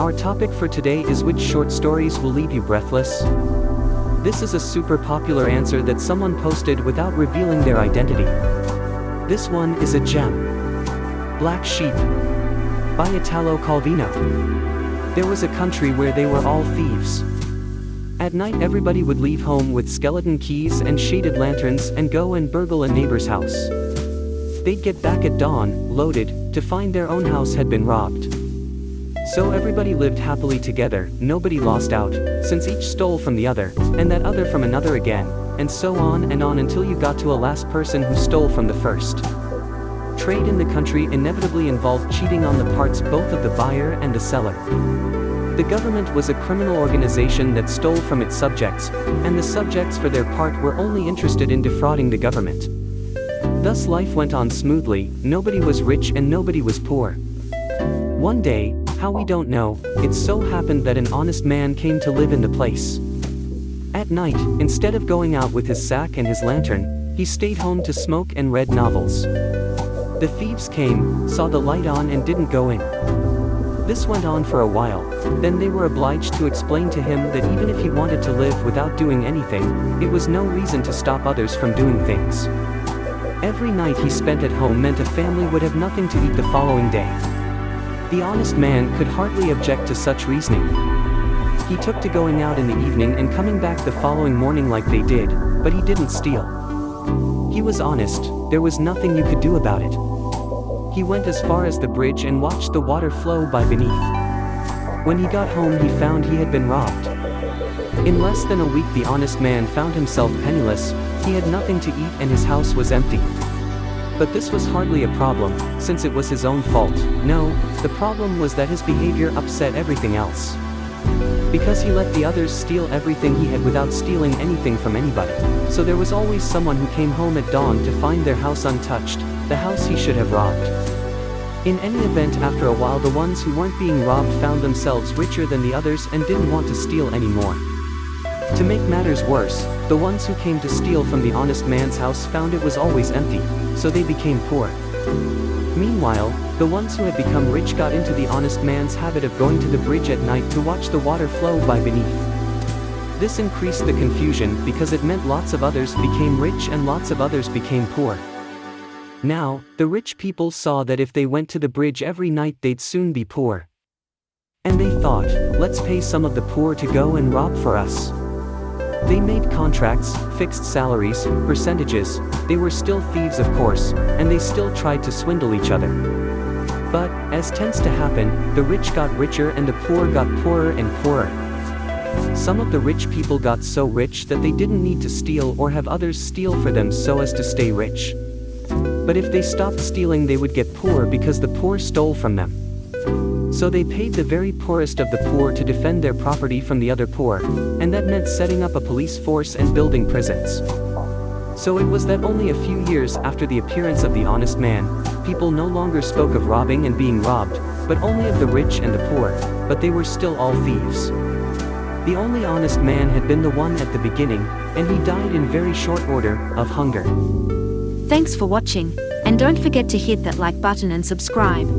Our topic for today is which short stories will leave you breathless? This is a super popular answer that someone posted without revealing their identity. This one is a gem. Black Sheep by Italo Calvino. There was a country where they were all thieves. At night everybody would leave home with skeleton keys and shaded lanterns and go and burgle a neighbor's house. They'd get back at dawn, loaded, to find their own house had been robbed. So everybody lived happily together, nobody lost out, since each stole from the other, and that other from another again, and so on and on until you got to a last person who stole from the first. Trade in the country inevitably involved cheating on the parts both of the buyer and the seller. The government was a criminal organization that stole from its subjects, and the subjects for their part were only interested in defrauding the government. Thus life went on smoothly, nobody was rich and nobody was poor. One day, how we don't know, it so happened that an honest man came to live in the place. At night, instead of going out with his sack and his lantern, he stayed home to smoke and read novels. The thieves came, saw the light on and didn't go in. This went on for a while, then they were obliged to explain to him that even if he wanted to live without doing anything, it was no reason to stop others from doing things. Every night he spent at home meant a family would have nothing to eat the following day. The honest man could hardly object to such reasoning. He took to going out in the evening and coming back the following morning like they did, but he didn't steal. He was honest, there was nothing you could do about it. He went as far as the bridge and watched the water flow by beneath. When he got home he found he had been robbed. In less than a week the honest man found himself penniless, he had nothing to eat and his house was empty. But this was hardly a problem, since it was his own fault. No, the problem was that his behavior upset everything else. Because he let the others steal everything he had without stealing anything from anybody. So there was always someone who came home at dawn to find their house untouched, the house he should have robbed. In any event, after a while the ones who weren't being robbed found themselves richer than the others and didn't want to steal anymore. To make matters worse, the ones who came to steal from the honest man's house found it was always empty, so they became poor. Meanwhile, the ones who had become rich got into the honest man's habit of going to the bridge at night to watch the water flow by beneath. This increased the confusion because it meant lots of others became rich and lots of others became poor. Now, the rich people saw that if they went to the bridge every night they'd soon be poor. And they thought, let's pay some of the poor to go and rob for us. They made contracts, fixed salaries, percentages. They were still thieves of course, and they still tried to swindle each other. But, as tends to happen, the rich got richer and the poor got poorer and poorer. Some of the rich people got so rich that they didn't need to steal or have others steal for them so as to stay rich. But if they stopped stealing they would get poor because the poor stole from them. So they paid the very poorest of the poor to defend their property from the other poor, and that meant setting up a police force and building prisons. So it was that only a few years after the appearance of the honest man, people no longer spoke of robbing and being robbed, but only of the rich and the poor, but they were still all thieves. The only honest man had been the one at the beginning, and he died in very short order, of hunger. Thanks for watching, and don't forget to hit that like button and subscribe.